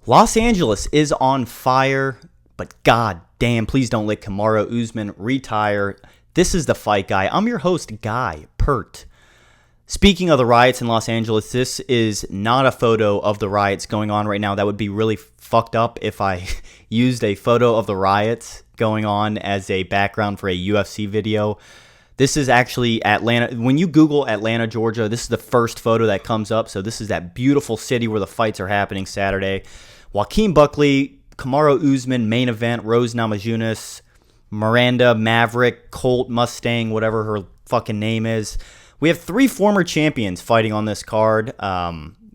Los Angeles is on fire, but god damn, please don't let Kamaru Usman retire. This is the fight guy. I'm your host, Guy Pert. Speaking of the riots in Los Angeles, this is not a photo of the riots going on right now. That would be really fucked up if I used a photo of the riots going on as a background for a UFC video. This is actually Atlanta. When you Google Atlanta, Georgia, this is the first photo that comes up. So this is that beautiful city where the fights are happening Saturday. Joaquin Buckley, Kamaru Usman, main event, Rose Namajunas, Miranda, Maverick, Colt, Mustang, whatever her fucking name is. We have 3 former champions fighting on this card.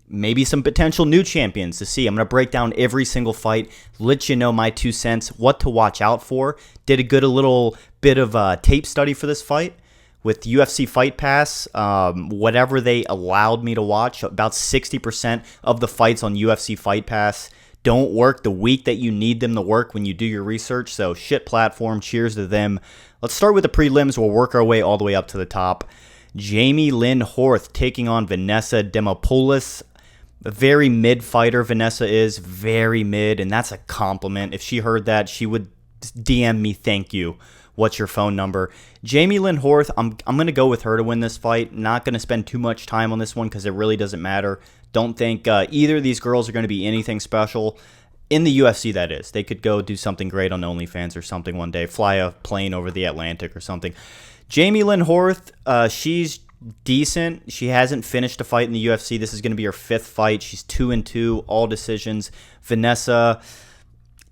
Maybe some potential new champions to see. I'm going to break down every single fight, let you know my 2 cents, what to watch out for. Did a little bit of tape study for this fight with UFC Fight Pass. Whatever they allowed me to watch, about 60% of the fights on UFC Fight Pass don't work the week that you need them to work when you do your research. So shit platform, cheers to them. Let's start with the prelims. We'll work our way all the way up to the top. Jamie Lynn Horth taking on Vanessa Demopoulos. A very mid fighter, Vanessa is. Very mid, and that's a compliment. If she heard that, she would DM me, thank you. What's your phone number? Jamie Lynn Horth, I'm going to go with her to win this fight. Not going to spend too much time on this one because it really doesn't matter. Don't think either of these girls are going to be anything special. In the UFC, that is. They could go do something great on OnlyFans or something one day. Fly a plane over the Atlantic or something. Jamie Lynn Horth, she's decent. She hasn't finished a fight in the UFC. This is going to be her 5th fight. She's 2-2, all decisions. Vanessa,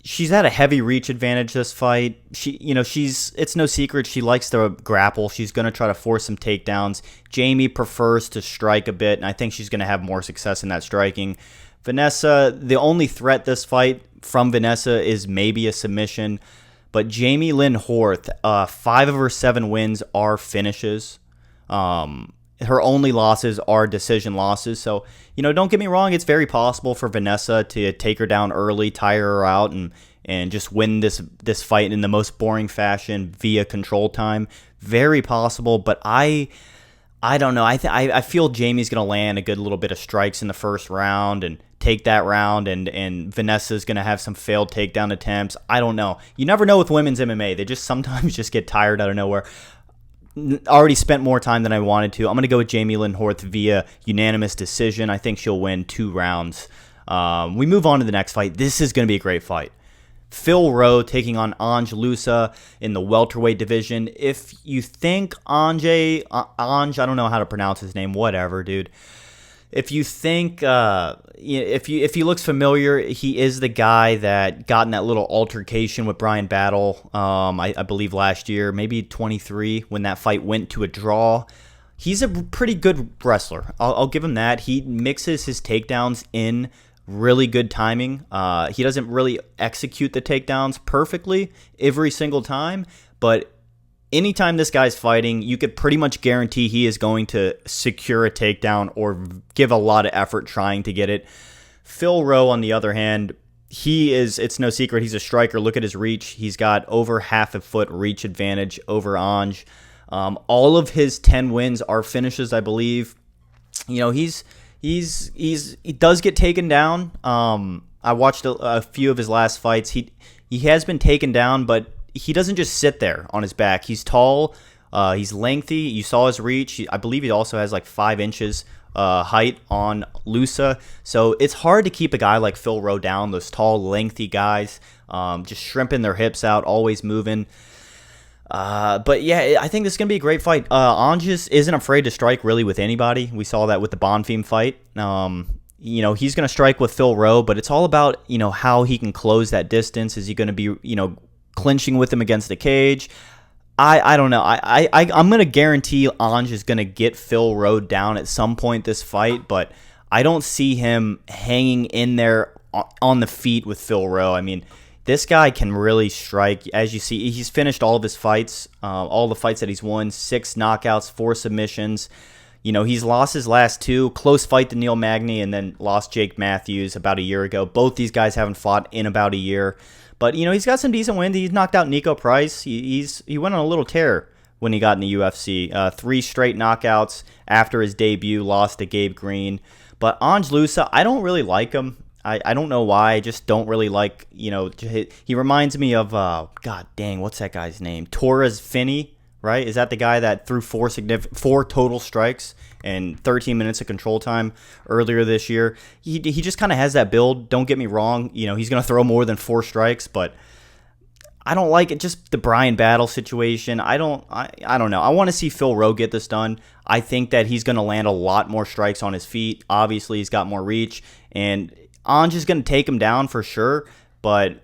she's had a heavy reach advantage this fight. It's no secret she likes to grapple. She's going to try to force some takedowns. Jamie prefers to strike a bit, and I think she's going to have more success in that striking. Vanessa, the only threat this fight from Vanessa is maybe a submission. But Jamie Lynn Horth, 5 of her 7 wins are finishes. Her only losses are decision losses. So, don't get me wrong. It's very possible for Vanessa to take her down early, tire her out, and just win this fight in the most boring fashion via control time. Very possible, but I don't know. I feel Jamie's going to land a good little bit of strikes in the first round and take that round, and Vanessa's going to have some failed takedown attempts. I don't know. You never know with women's MMA. They just sometimes just get tired out of nowhere. Already spent more time than I wanted to. I'm going to go with Jamie Lynn Horth via unanimous decision. I think she'll win 2 rounds. We move on to the next fight. This is going to be a great fight. Phil Rowe taking on Loosa in the welterweight division. If you think I don't know how to pronounce his name. Whatever, dude. If you think, if he looks familiar, he is the guy that got in that little altercation with Brian Battle, I believe last year, maybe 23, when that fight went to a draw. He's a pretty good wrestler. I'll give him that. He mixes his takedowns in really good timing. He doesn't really execute the takedowns perfectly every single time, but anytime this guy's fighting, you could pretty much guarantee he is going to secure a takedown or give a lot of effort trying to get it. Phil Rowe, on the other hand, it's no secret, he's a striker. Look at his reach. He's got over half a foot reach advantage over Ange. All of his 10 wins are finishes, I believe. He does get taken down. I watched a few of his last fights. He has been taken down, but he doesn't just sit there on his back. He's tall. He's lengthy. You saw his reach. I believe he also has like 5 inches height on Loosa. So it's hard to keep a guy like Phil Rowe down, those tall, lengthy guys, just shrimping their hips out, always moving. But yeah, I think this is going to be a great fight. Anges isn't afraid to strike really with anybody. We saw that with the Bonfim fight. He's going to strike with Phil Rowe, but it's all about, how he can close that distance. Is he going to be, clinching with him against the cage? I don't know. I'm going to guarantee Ange is going to get Phil Rowe down at some point this fight, but I don't see him hanging in there on the feet with Phil Rowe. I mean, this guy can really strike. As you see, he's finished all of his fights, all the fights that he's won, 6 knockouts, 4 submissions. He's lost his last 2. Close fight to Neil Magny and then lost Jake Matthews about a year ago. Both these guys haven't fought in about a year. But, he's got some decent wins. He's knocked out Nico Price. He went on a little tear when he got in the UFC. 3 straight knockouts after his debut, lost to Gabe Green. But Ange Loosa, I don't really like him. I don't know why. I just don't really like, he reminds me of, God dang, what's that guy's name? Torres Finney, right? Is that the guy that threw four total strikes and 13 minutes of control time earlier this year? He just kind of has that build. Don't get me wrong. He's going to throw more than 4 strikes, but I don't like it. Just the Brian Battle situation. I don't know. I want to see Phil Rowe get this done. I think that he's going to land a lot more strikes on his feet. Obviously, he's got more reach, and Anj is going to take him down for sure, but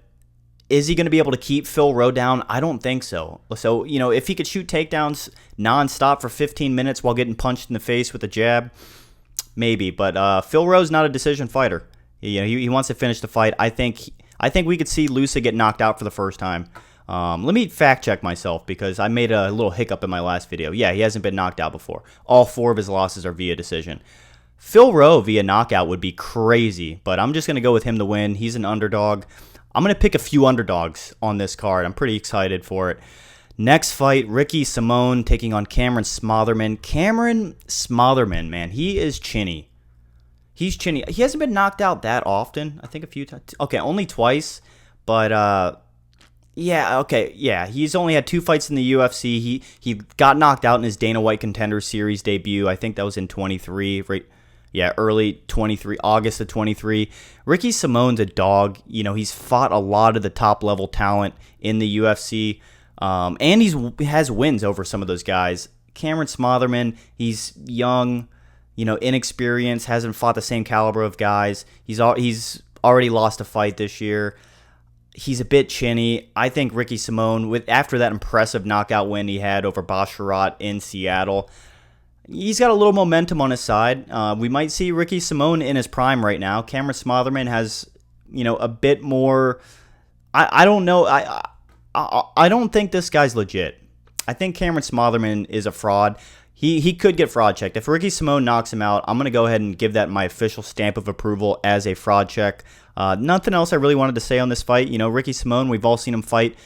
is he going to be able to keep Phil Rowe down? I don't think so. So, if he could shoot takedowns nonstop for 15 minutes while getting punched in the face with a jab, maybe. But Phil Rowe's not a decision fighter. He wants to finish the fight. I think we could see Loosa get knocked out for the first time. Let me fact check myself because I made a little hiccup in my last video. Yeah, he hasn't been knocked out before. All 4 of his losses are via decision. Phil Rowe via knockout would be crazy, but I'm just going to go with him to win. He's an underdog. I'm going to pick a few underdogs on this card. I'm pretty excited for it. Next fight, Ricky Simone taking on Cameron Smotherman. Cameron Smotherman, man, he is chinny. He's chinny. He hasn't been knocked out that often. I think a few times. Okay, only twice. But, yeah, okay. Yeah, he's only had 2 fights in the UFC. He got knocked out in his Dana White Contender Series debut. I think that was in 23, right? Yeah, early 23, August of 23. Ricky Simone's a dog. He's fought a lot of the top-level talent in the UFC, and he has wins over some of those guys. Cameron Smotherman, he's young, inexperienced, hasn't fought the same caliber of guys. He's already lost a fight this year. He's a bit chinny. I think Ricky Simone, after that impressive knockout win he had over Basharat in Seattle, he's got a little momentum on his side. We might see Ricky Simone in his prime right now. Cameron Smotherman has, a bit more. I don't know. I don't think this guy's legit. I think Cameron Smotherman is a fraud. He could get fraud checked. If Ricky Simone knocks him out, I'm going to go ahead and give that my official stamp of approval as a fraud check. Nothing else I really wanted to say on this fight. Ricky Simone, we've all seen him fight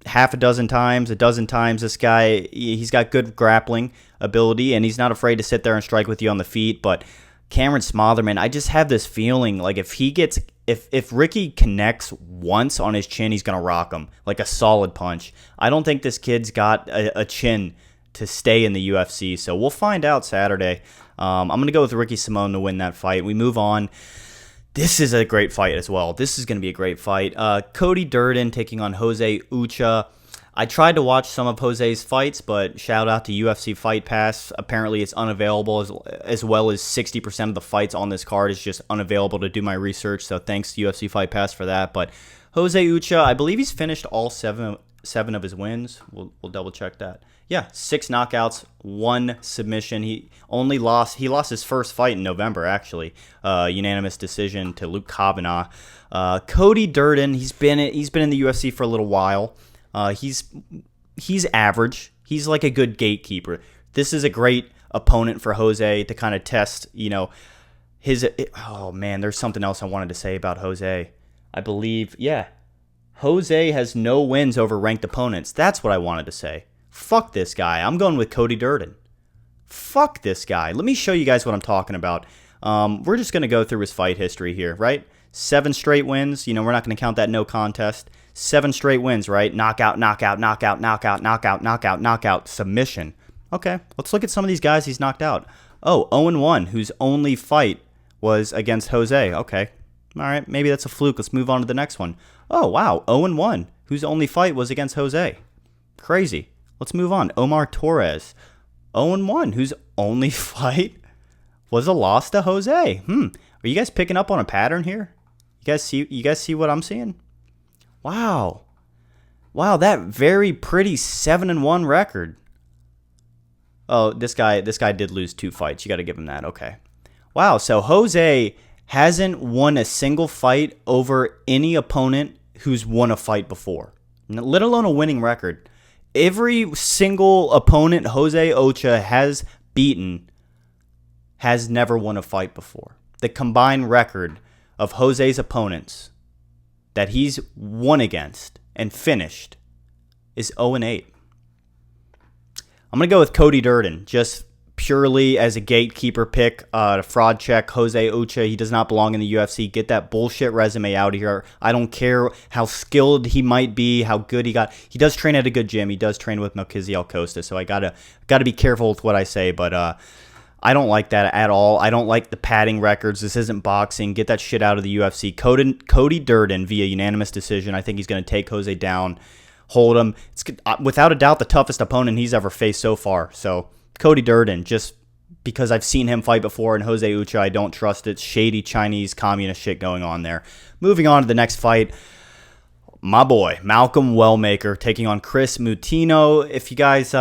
half a dozen times, a dozen times. This guy, he's got good grappling ability, and he's not afraid to sit there and strike with you on the feet. But Cameron Smotherman, I just have this feeling like if Ricky connects once on his chin, he's going to rock him like a solid punch. I don't think this kid's got a chin to stay in the UFC, so we'll find out Saturday. I'm going to go with Ricky Simone to win that fight. We move on. This is a great fight as well. This is going to be a great fight. Cody Durden taking on Jose Ochoa. I tried to watch some of Jose's fights, but shout out to UFC Fight Pass. Apparently it's unavailable, as well as 60% of the fights on this card is just unavailable to do my research, so thanks to UFC Fight Pass for that. But Jose Ochoa, I believe he's finished all seven of his wins. We'll double check that. Yeah, 6 knockouts, 1 submission. He lost his first fight in November, actually. Unanimous decision to Luke Kavanaugh. Cody Durden, he's been in the UFC for a little while. He's average. He's like a good gatekeeper. This is a great opponent for Jose to kind of test, oh man, there's something else I wanted to say about Jose. I believe, Jose has no wins over ranked opponents. That's what I wanted to say. Fuck this guy. I'm going with Cody Durden. Fuck this guy. Let me show you guys what I'm talking about. We're just going to go through his fight history here, right? 7 straight wins. We're not going to count that no contest. 7 straight wins, right? Knockout, knockout, knockout, knockout, knockout, knockout, knockout, submission. Okay, let's look at some of these guys he's knocked out. Oh, 0-1, whose only fight was against Jose. Okay, all right, maybe that's a fluke. Let's move on to the next one. Oh, wow, 0-1, whose only fight was against Jose. Crazy. Let's move on. Omar Torres, 0-1, whose only fight was a loss to Jose. Are you guys picking up on a pattern here? You guys see what I'm seeing? Wow, that very pretty 7-1 record. Oh, this guy did lose 2 fights. You got to give him that. Okay. Wow, so Jose hasn't won a single fight over any opponent who's won a fight before, let alone a winning record. Every single opponent Jose Ochoa has beaten has never won a fight before. The combined record of Jose's opponents that he's won against and finished is 0-8. I'm going to go with Cody Durden just purely as a gatekeeper pick, fraud check Jose Ochoa. He does not belong in the UFC. Get that bullshit resume out of here. I don't care how skilled he might be, how good he got. He does train at a good gym. He does train with Melquizael Costa, so I gotta be careful with what I say, but I don't like that at all. I don't like the padding records. This isn't boxing. Get that shit out of the UFC. Cody Durden via unanimous decision. I think he's going to take Jose down, hold him. It's without a doubt the toughest opponent he's ever faced so far. So Cody Durden, just because I've seen him fight before, and Jose Ucha, I don't trust it. Shady Chinese communist shit going on there. Moving on to the next fight. My boy, Malcolm Wellmaker taking on Chris Moutinho. If you guys,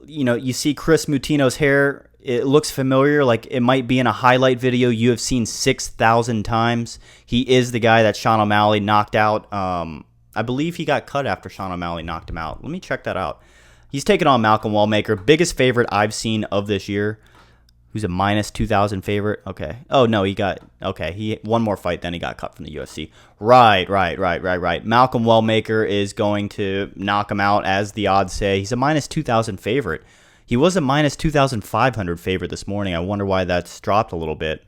you see Chris Moutinho's hair, it looks familiar, like it might be in a highlight video you have seen 6,000 times. He is the guy that Sean O'Malley knocked out. I believe he got cut after Sean O'Malley knocked him out. Let me check that out. He's taking on Malcolm Wellmaker, biggest favorite I've seen of this year. Who's a minus 2,000 favorite? Okay. Oh, no, he one more fight, then he got cut from the UFC. Right. Malcolm Wellmaker is going to knock him out, as the odds say. He's a minus 2,000 favorite. He was a minus 2,500 favorite this morning. I wonder why that's dropped a little bit.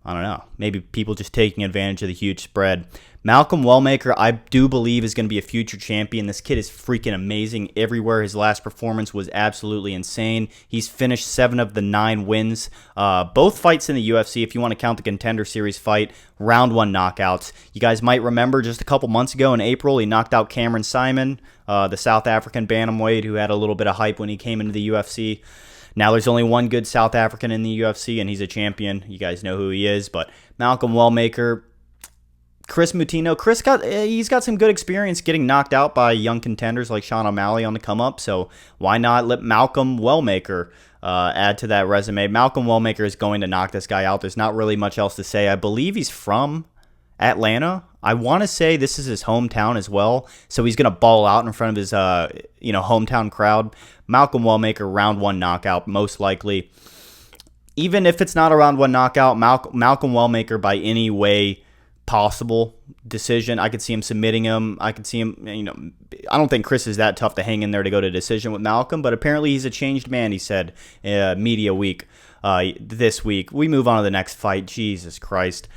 I don't know. Maybe people just taking advantage of the huge spread. Malcolm Wellmaker, I do believe, is going to be a future champion. This kid is freaking amazing everywhere. His last performance was absolutely insane. He's finished 7 of the 9 wins. Both fights in the UFC, if you want to count the Contender Series fight, round 1 knockouts. You guys might remember just a couple months ago in April, he knocked out Cameron Simon, the South African bantamweight who had a little bit of hype when he came into the UFC. Now there's only one good South African in the UFC, and he's a champion. You guys know who he is, but Malcolm Wellmaker, Chris Moutinho. He's got some good experience getting knocked out by young contenders like Sean O'Malley on the come up, so why not let Malcolm Wellmaker add to that resume? Malcolm Wellmaker is going to knock this guy out. There's not really much else to say. I believe he's from Atlanta. I want to say this is his hometown as well, so he's going to ball out in front of his hometown crowd. Malcolm Wellmaker, round 1 knockout, most likely. Even if it's not a round 1 knockout, Malcolm Wellmaker by any way possible decision. I could see him submitting him. I could see him, I don't think Chris is that tough to hang in there to go to decision with Malcolm, but apparently he's a changed man, he said, media week this week. We move on to the next fight. Jesus Christ.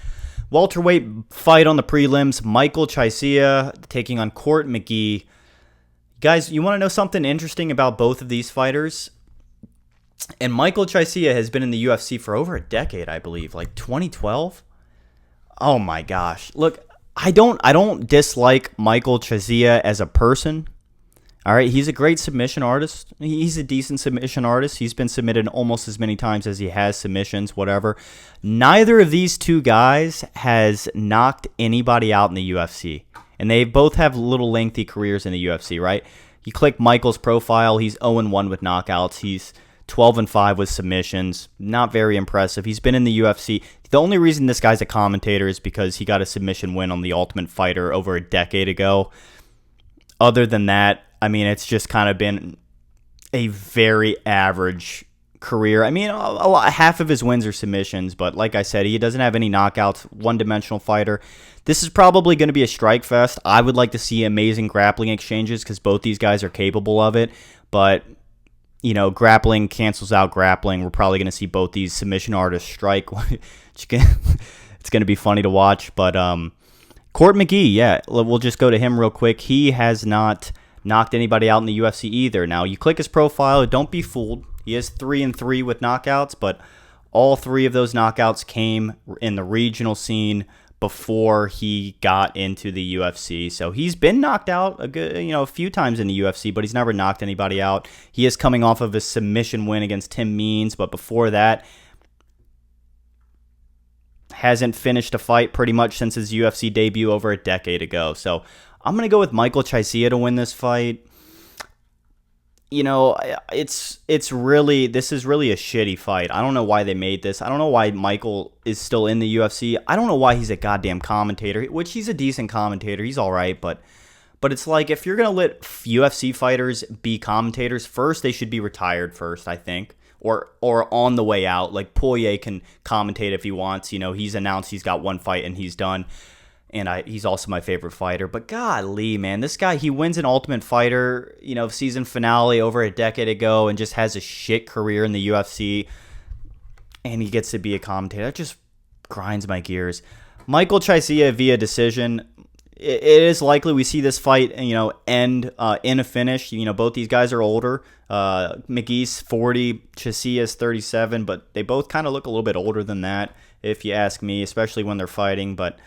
Welterweight fight on the prelims. Michael Chiesa taking on Court McGee. Guys, you want to know something interesting about both of these fighters? And Michael Chiesa has been in the UFC for over a decade, I believe, like 2012. Oh my gosh. Look, I don't dislike Michael Chiesa as a person. All right, he's a great submission artist. He's a decent submission artist. He's been submitted almost as many times as he has submissions, whatever. Neither of these two guys has knocked anybody out in the UFC. And they both have little lengthy careers in the UFC, right? You click Michael's profile, he's 0-1 with knockouts. He's 12-5 with submissions. Not very impressive. He's been in the UFC. The only reason this guy's a commentator is because he got a submission win on The Ultimate Fighter over a decade ago. Other than that, I mean, it's just kind of been a very average career. I mean, half of his wins are submissions, but like I said, he doesn't have any knockouts, one-dimensional fighter. This is probably going to be a strike fest. I would like to see amazing grappling exchanges because both these guys are capable of it, but grappling cancels out grappling. We're probably going to see both these submission artists strike. It's going to be funny to watch, but Court McGee, yeah, we'll just go to him real quick. He has not knocked anybody out in the UFC either. Now, you click his profile, don't be fooled. He is 3-3 with knockouts, but all 3 of those knockouts came in the regional scene before he got into the UFC. So he's been knocked out a few times in the UFC, but he's never knocked anybody out. He is coming off of a submission win against Tim Means, but before that, hasn't finished a fight pretty much since his UFC debut over a decade ago. So I'm going to go with Michael Chiesa to win this fight. This is really a shitty fight. I don't know why they made this. I don't know why Michael is still in the UFC. I don't know why he's a goddamn commentator, which he's a decent commentator. He's all right, but it's like if you're going to let UFC fighters be commentators, first they should be retired first, I think, or on the way out. Like Poirier can commentate if he wants. He's announced he's got one fight and he's done. and he's also my favorite fighter. But golly, man, this guy, he wins an Ultimate Fighter, season finale over a decade ago and just has a shit career in the UFC, and he gets to be a commentator. That just grinds my gears. Michael Chiesa via decision. It is likely we see this fight, end in a finish. Both these guys are older. McGee's 40, Chiesa's 37, but they both kind of look a little bit older than that, if you ask me, especially when they're fighting. But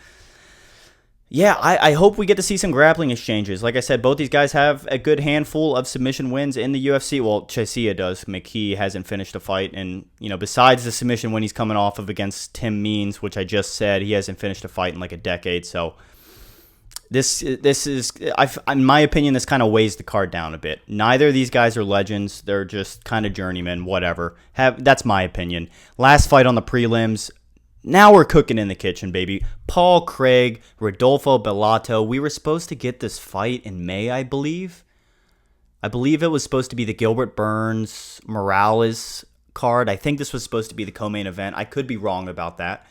yeah, I hope we get to see some grappling exchanges. Like I said, both these guys have a good handful of submission wins in the UFC. Well, Chiesa does. McGee hasn't finished a fight. And, besides the submission win he's coming off of against Tim Means, which I just said, he hasn't finished a fight in like a decade. So this is, in my opinion, this kind of weighs the card down a bit. Neither of these guys are legends. They're just kind of journeymen, whatever. That's my opinion. Last fight on the prelims. Now we're cooking in the kitchen, baby. Paul Craig, Rodolfo Bellato. We were supposed to get this fight in May, I believe. I believe it was supposed to be the Gilbert Burns Morales card. I think this was supposed to be the co-main event. I could be wrong about that.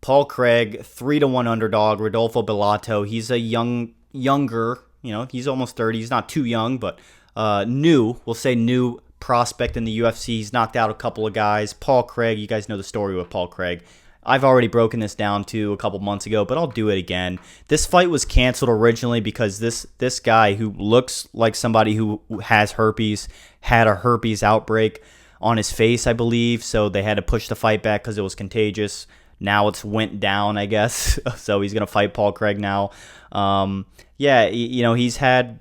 Paul Craig, 3-1 underdog. Rodolfo Bellato, he's a younger, he's almost 30. He's not too young, but we'll say new prospect in the UFC. He's knocked out a couple of guys. Paul Craig, you guys know the story with Paul Craig. I've already broken this down to a couple months ago, but I'll do it again. This fight was canceled originally because this guy who looks like somebody who has herpes had a herpes outbreak on his face, I believe, so they had to push the fight back because it was contagious. Now it's went down, I guess, so he's going to fight Paul Craig now. He's had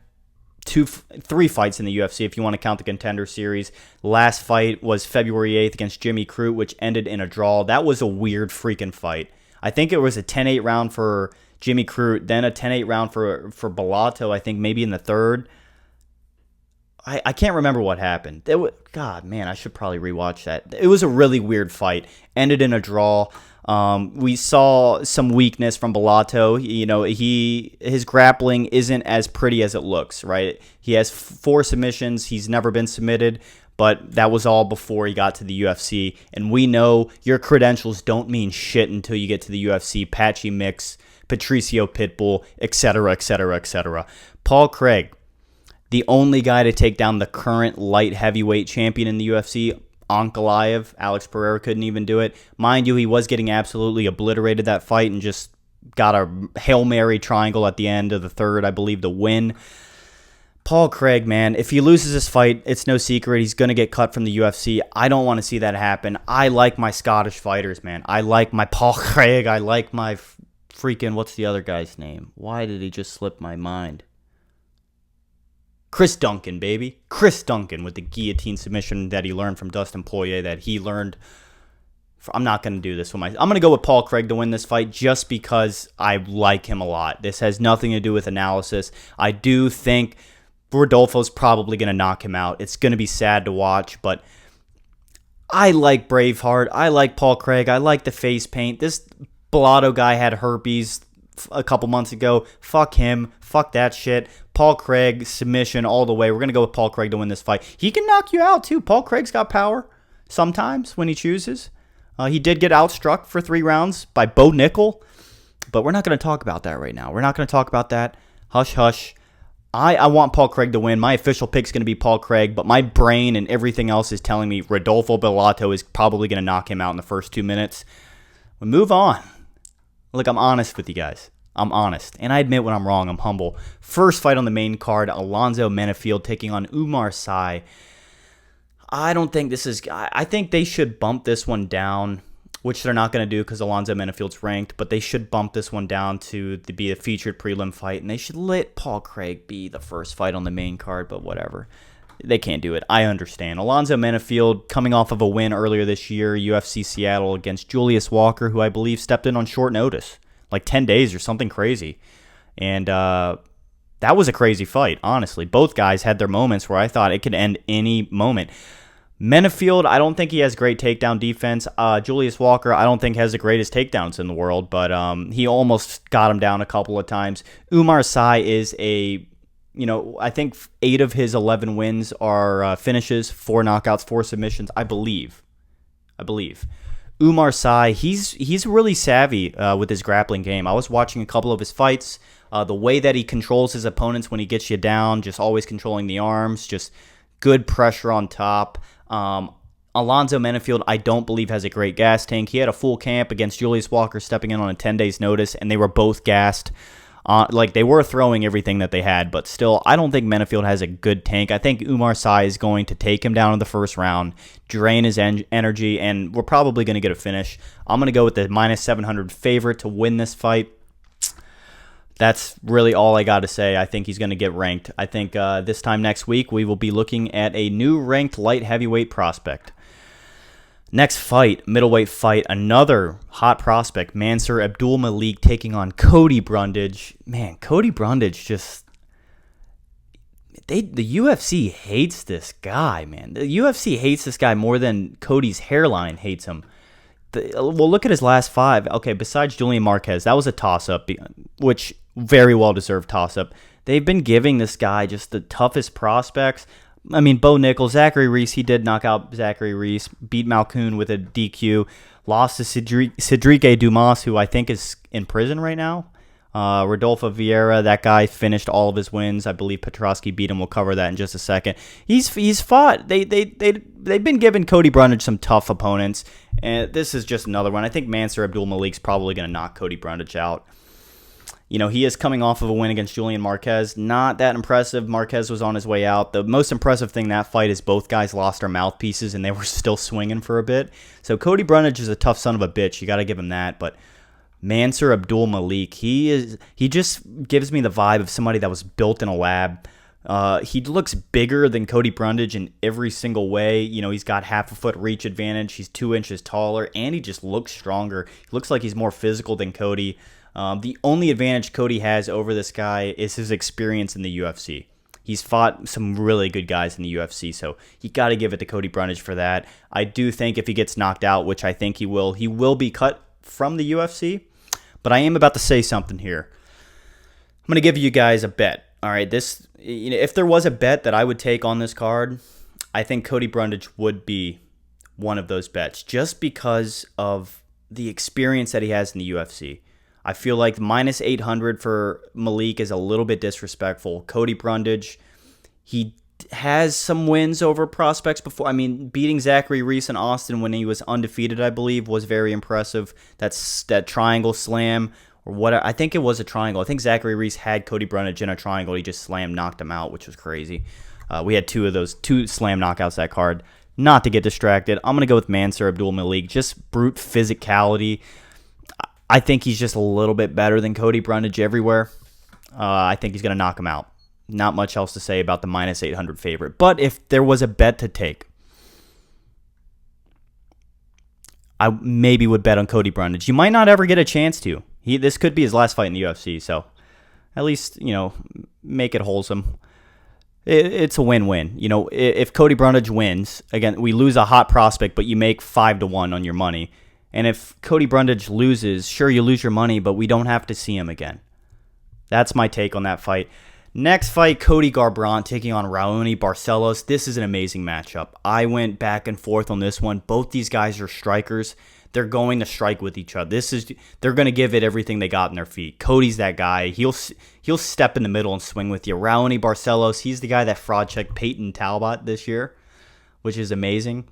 3 fights in the UFC if you want to count the Contender Series. Last fight was February 8th against Jimmy Crute, which ended in a draw. That was a weird freaking fight. I think it was a 10-8 round for Jimmy Crute, then a 10-8 round for Bellato, I think maybe in the third. I can't remember what happened. God, man, I should probably rewatch that. It was a really weird fight. Ended in a draw. We saw some weakness from Bellato. His grappling isn't as pretty as it looks, right? He has 4 submissions. He's never been submitted, but that was all before he got to the UFC. And we know your credentials don't mean shit until you get to the UFC. Patchy Mix, Patricio Pitbull, etc., etc., etc. Paul Craig, the only guy to take down the current light heavyweight champion in the UFC, Ankalaev. Alex Pereira couldn't even do it. Mind you, he was getting absolutely obliterated that fight and just got a Hail Mary triangle at the end of the third, I believe, to win. Paul Craig, man, if he loses this fight, it's no secret he's going to get cut from the UFC. I don't want to see that happen. I like my Scottish fighters, man. I like my Paul Craig. I like my freaking, what's the other guy's name? Why did he just slip my mind? Chris Duncan, baby. Chris Duncan with the guillotine submission that he learned from Dustin Poirier, that he learned. I'm not going to do this. I'm going to go with Paul Craig to win this fight just because I like him a lot. This has nothing to do with analysis. I do think Rodolfo's probably going to knock him out. It's going to be sad to watch, but I like Braveheart. I like Paul Craig. I like the face paint. This Bellato guy had herpes a couple months ago. Fuck him. Fuck that shit. Paul Craig, submission all the way. We're going to go with Paul Craig to win this fight. He can knock you out, too. Paul Craig's got power sometimes when he chooses. He did get outstruck for 3 rounds by Bo Nickel, but we're not going to talk about that right now. We're not going to talk about that. Hush, hush. I want Paul Craig to win. My official pick's going to be Paul Craig, but my brain and everything else is telling me Rodolfo Bellato is probably going to knock him out in the first 2 minutes. We move on. Look, I'm honest with you guys. I'm honest, and I admit when I'm wrong. I'm humble. First fight on the main card, Alonzo Menifield taking on Umar Sy. I don't think this is... I think they should bump this one down, which they're not going to do because Alonzo Menifield's ranked, but they should bump this one down to be a featured prelim fight, and they should let Paul Craig be the first fight on the main card, but whatever. They can't do it. I understand. Alonzo Menifield coming off of a win earlier this year, UFC Seattle, against Julius Walker, who I believe stepped in on short notice. Like 10 days or something crazy. And that was a crazy fight, honestly. Both guys had their moments where I thought it could end any moment. Menifield, I don't think he has great takedown defense. Julius Walker, I don't think has the greatest takedowns in the world, but he almost got him down a couple of times. Umar Sy is I think 8 of his 11 wins are finishes, 4 knockouts, 4 submissions, I believe. Umar Sy, he's really savvy with his grappling game. I was watching a couple of his fights. The way that he controls his opponents when he gets you down, just always controlling the arms, just good pressure on top. Alonzo Menifield, I don't believe, has a great gas tank. He had a full camp against Julius Walker stepping in on a 10 days notice, and they were both gassed. They were throwing everything that they had, but still, I don't think Menifield has a good tank. I think Umar Sy is going to take him down in the first round, drain his energy, and we're probably going to get a finish. I'm going to go with the minus 700 favorite to win this fight. That's really all I got to say. I think he's going to get ranked. I think this time next week, we will be looking at a new ranked light heavyweight prospect. Next fight, middleweight fight, another hot prospect, Mansur Abdul-Malik taking on Cody Brundage. Man, Cody Brundage just... The UFC hates this guy, man. The UFC hates this guy more than Cody's hairline hates him. Well, look at his last 5. Okay, besides Julian Marquez, that was a toss-up, which very well-deserved toss-up. They've been giving this guy just the toughest prospects. I mean, Bo Nickal, Zachary Reese, he did knock out Zachary Reese, beat Malkoun with a DQ, lost to Cedric Dumas, who I think is in prison right now. Rodolfo Vieira, that guy finished all of his wins. I believe Petroski beat him. We'll cover that in just a second. He's fought. They've been giving Cody Brundage some tough opponents, and this is just another one. I think Mansur Abdul-Malik's probably going to knock Cody Brundage out. You know, he is coming off of a win against Julian Marquez. Not that impressive. Marquez was on his way out. The most impressive thing that fight is both guys lost their mouthpieces, and they were still swinging for a bit. So Cody Brundage is a tough son of a bitch. You got to give him that. But Mansur Abdul-Malik, he just gives me the vibe of somebody that was built in a lab. He looks bigger than Cody Brundage in every single way. You know, he's got half a foot reach advantage. He's 2 inches taller, and he just looks stronger. He looks like he's more physical than Cody. The only advantage Cody has over this guy is his experience in the UFC. He's fought some really good guys in the UFC, so you got to give it to Cody Brundage for that. I do think if he gets knocked out, which I think he will be cut from the UFC. But I am about to say something here. I'm going to give you guys a bet. All right, if there was a bet that I would take on this card, I think Cody Brundage would be one of those bets, just because of the experience that he has in the UFC. I feel like minus 800 for Malik is a little bit disrespectful. Cody Brundage, he has some wins over prospects before. I mean, beating Zachary Reese in Austin when he was undefeated, I believe, was very impressive. That triangle slam, or what? I think it was a triangle. I think Zachary Reese had Cody Brundage in a triangle. He just knocked him out, which was crazy. We had two slam knockouts that card. Not to get distracted, I'm going to go with Mansur Abdul-Malik. Just brute physicality. I think he's just a little bit better than Cody Brundage everywhere. I think he's going to knock him out. Not much else to say about the minus 800 favorite. But if there was a bet to take, I maybe would bet on Cody Brundage. You might not ever get a chance to. This could be his last fight in the UFC, so at least, make it wholesome. It's a win-win. If Cody Brundage wins, again, we lose a hot prospect, but you make 5-1 on your money. And if Cody Brundage loses, sure, you lose your money, but we don't have to see him again. That's my take on that fight. Next fight, Cody Garbrandt taking on Raoni Barcelos. This is an amazing matchup. I went back and forth on this one. Both these guys are strikers. They're going to strike with each other. They're going to give it everything they got in their feet. Cody's that guy. He'll step in the middle and swing with you. Raoni Barcelos, he's the guy that fraud checked Peyton Talbot this year, which is amazing.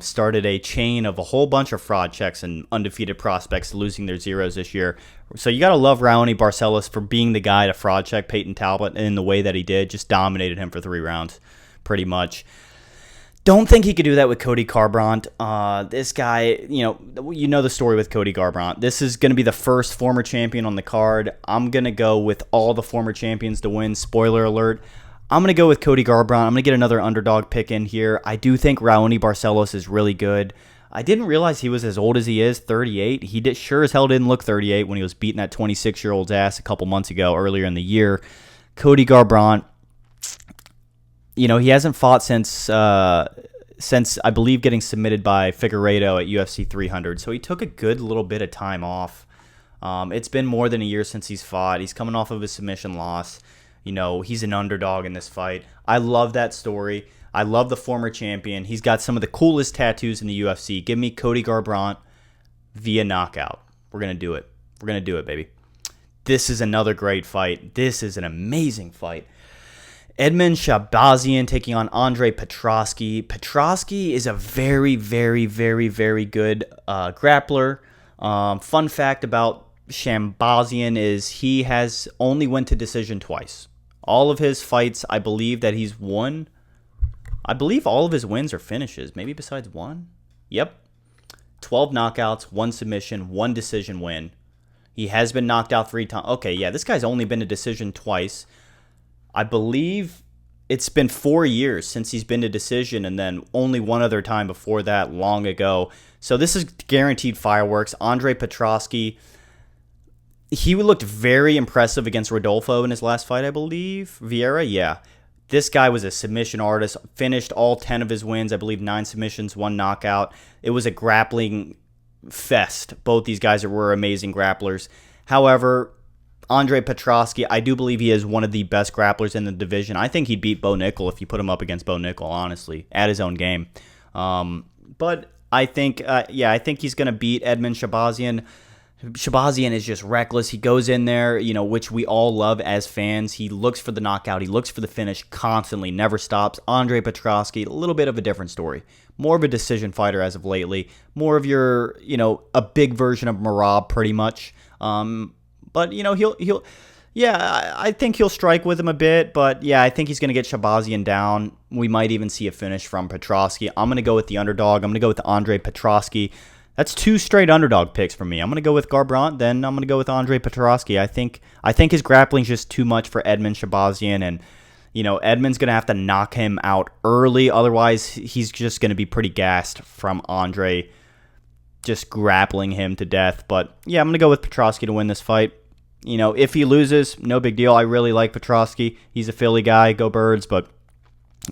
Started a chain of a whole bunch of fraud checks and undefeated prospects losing their zeros this year. So you got to love Raoni Barcelos for being the guy to fraud check Peyton Talbot in the way that he did. Just dominated him for 3 rounds, pretty much. Don't think he could do that with Cody Garbrandt. This guy, you know the story with Cody Garbrandt. This is going to be the first former champion on the card. I'm going to go with all the former champions to win. Spoiler alert. I'm going to go with Cody Garbrandt. I'm going to get another underdog pick in here. I do think Raoni Barcelos is really good. I didn't realize he was as old as he is, 38. He sure as hell didn't look 38 when he was beating that 26-year-old's ass a couple months ago, earlier in the year. Cody Garbrandt, he hasn't fought since I believe getting submitted by Figueiredo at UFC 300. So he took a good little bit of time off. It's been more than a year since he's fought. He's coming off of a submission loss. He's an underdog in this fight. I love that story. I love the former champion. He's got some of the coolest tattoos in the UFC. Give me Cody Garbrandt via knockout. We're going to do it. We're going to do it, baby. This is another great fight. This is an amazing fight. Edmen Shahbazyan taking on Andre Petroski. Petroski is a very, very, very, very good grappler. Fun fact about Shahbazyan is he has only went to decision twice. All of his fights, I believe that he's won. I believe all of his wins are finishes, maybe besides one. Yep. 12 knockouts, 1 submission, 1 decision win. He has been knocked out 3 times. Okay, yeah, this guy's only been to decision twice. I believe it's been 4 years since he's been to decision, and then only one other time before that long ago. So this is guaranteed fireworks. Andre Petroski, he looked very impressive against Rodolfo in his last fight, I believe. Vieira, yeah. This guy was a submission artist, finished all 10 of his wins, I believe 9 submissions, 1 knockout. It was a grappling fest. Both these guys were amazing grapplers. However, Andre Petroski, I do believe he is one of the best grapplers in the division. I think he'd beat Bo Nickel if you put him up against Bo Nickel, honestly, at his own game. But I think, I think he's going to beat Edmen Shahbazyan. Shahbazyan is just reckless. He goes in there, which we all love as fans. He looks for the knockout. He looks for the finish constantly, never stops. Andre Petroski, a little bit of a different story. More of a decision fighter as of lately. More of your, a big version of Merab, pretty much. But, I think he'll strike with him a bit. But, yeah, I think he's going to get Shahbazyan down. We might even see a finish from Petroski. I'm going to go with the underdog. I'm going to go with Andre Petroski. That's 2 straight underdog picks for me. I'm going to go with Garbrandt, then I'm going to go with Andre Petroski. I think his grappling is just too much for Edmen Shahbazyan, and Edmen's going to have to knock him out early. Otherwise, he's just going to be pretty gassed from Andre just grappling him to death. But yeah, I'm going to go with Petroski to win this fight. If he loses, no big deal. I really like Petroski. He's a Philly guy. Go Birds. But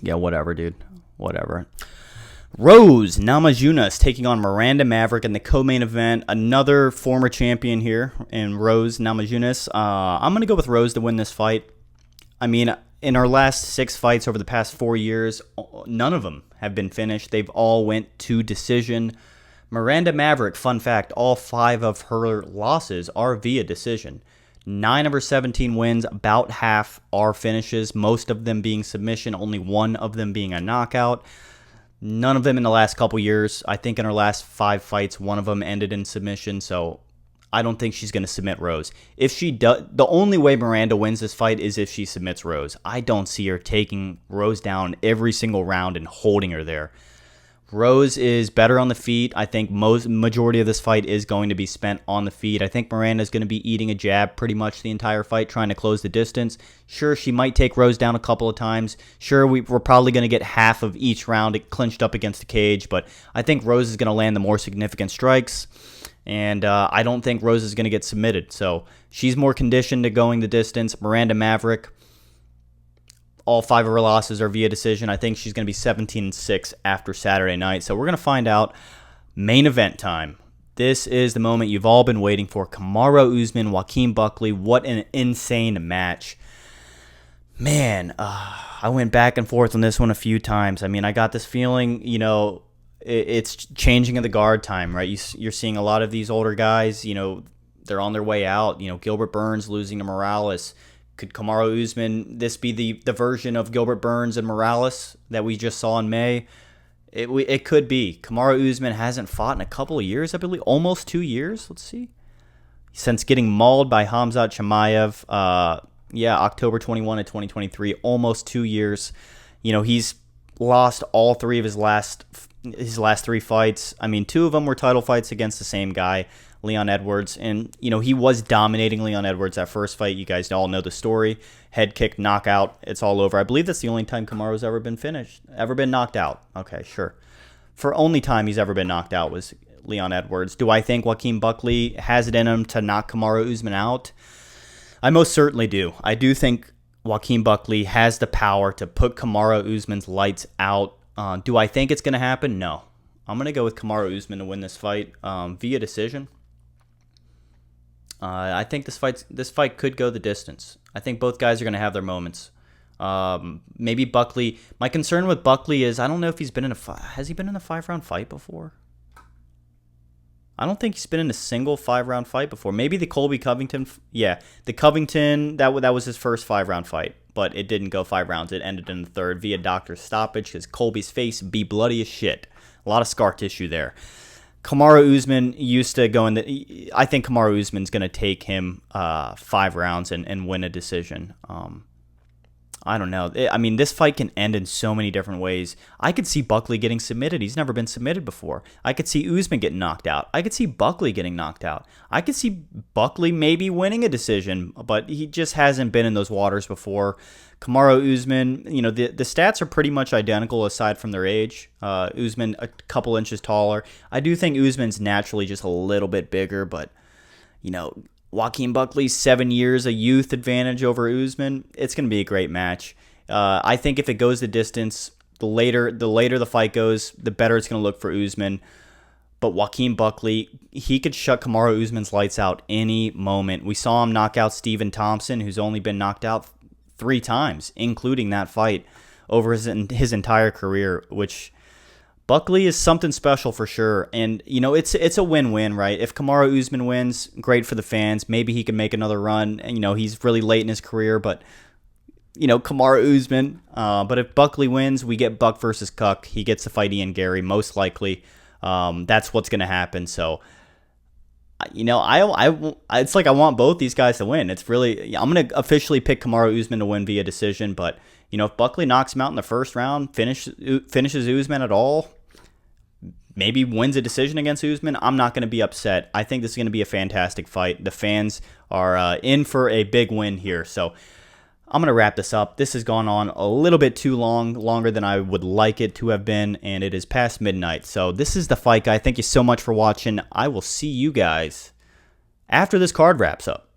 yeah, whatever, dude. Whatever. Rose Namajunas taking on Miranda Maverick in the co-main event. Another former champion here in Rose Namajunas. I'm going to go with Rose to win this fight. I mean, in our last 6 fights over the past 4 years, none of them have been finished. They've all went to decision. Miranda Maverick, fun fact, all 5 of her losses are via decision. 9 of her 17 wins, about half are finishes, most of them being submission, only 1 of them being a knockout. None of them in the last couple years. I think in her last 5 fights, 1 of them ended in submission, so I don't think she's going to submit Rose. If she does, the only way Miranda wins this fight is if she submits Rose. I don't see her taking Rose down every single round and holding her there. Rose is better on the feet. I think majority of this fight is going to be spent on the feet. I think Miranda's going to be eating a jab pretty much the entire fight, trying to close the distance. Sure, she might take Rose down a couple of times. Sure, we're probably going to get half of each round clinched up against the cage, but I think Rose is going to land the more significant strikes, and I don't think Rose is going to get submitted. So she's more conditioned to going the distance. Miranda Maverick, all 5 of her losses are via decision. I think she's going to be 17-6 after Saturday night. So we're going to find out. Main event time. This is the moment you've all been waiting for. Kamaru Usman, Joaquin Buckley. What an insane match. Man, I went back and forth on this one a few times. I mean, I got this feeling, it's changing of the guard time, right? You're seeing a lot of these older guys, they're on their way out. Gilbert Burns losing to Morales. Could Kamaru Usman, this be the version of Gilbert Burns and Morales that we just saw in May? It could be. Kamaru Usman hasn't fought in a couple of years, I believe. Almost 2 years, let's see. Since getting mauled by Khamzat Chimaev, October 21 of 2023, almost 2 years. He's lost all 3 of his last 3 fights. I mean, 2 of them were title fights against the same guy, Leon Edwards, and he was dominating Leon Edwards that first fight. You guys all know the story. Head kick, knockout, it's all over. I believe that's the only time Kamaru's ever been knocked out. Okay, sure. For only time he's ever been knocked out was Leon Edwards. Do I think Joaquin Buckley has it in him to knock Kamaru Usman out? I most certainly do. I do think Joaquin Buckley has the power to put Kamaru Usman's lights out. Do I think it's going to happen? No. I'm going to go with Kamaru Usman to win this fight via decision. I think this fight could go the distance. I think both guys are going to have their moments. Maybe Buckley. My concern with Buckley is I don't know if he's been in has he been in a 5-round fight before? I don't think he's been in a single 5-round fight before. Maybe the Colby Covington. Yeah, the Covington, that was his first 5-round fight, but it didn't go 5 rounds. It ended in the third via doctor's stoppage because Colby's face be bloody as shit. A lot of scar tissue there. Kamaru Usman used to go in the. I think Kamaru Usman's going to take him 5 rounds and win a decision. I don't know. I mean, this fight can end in so many different ways. I could see Buckley getting submitted. He's never been submitted before. I could see Usman getting knocked out. I could see Buckley getting knocked out. I could see Buckley maybe winning a decision, but he just hasn't been in those waters before. Kamaru Usman, the stats are pretty much identical aside from their age. Usman a couple inches taller. I do think Usman's naturally just a little bit bigger, but, Joaquin Buckley's 7 years, a youth advantage over Usman. It's going to be a great match. I think if it goes the distance, the later the fight goes, the better it's going to look for Usman. But Joaquin Buckley, he could shut Kamaru Usman's lights out any moment. We saw him knock out Stephen Thompson, who's only been knocked out 3 times, including that fight, over his entire career, which Buckley is something special for sure. And, it's a win-win, right? If Kamaru Usman wins, great for the fans. Maybe he can make another run. And, he's really late in his career, but, Kamaru Usman. But if Buckley wins, we get Buck versus Cuck. He gets to fight Ian Gary, most likely. That's what's going to happen. So, it's like I want both these guys to win. It's really, I'm going to officially pick Kamaru Usman to win via decision, but if Buckley knocks him out in the first round, finishes Usman at all, maybe wins a decision against Usman, I'm not going to be upset. I think this is going to be a fantastic fight. The fans are in for a big win here. So I'm going to wrap this up. This has gone on a little bit too long, longer than I would like it to have been, and it is past midnight. So this is The Fight Guy. Thank you so much for watching. I will see you guys after this card wraps up.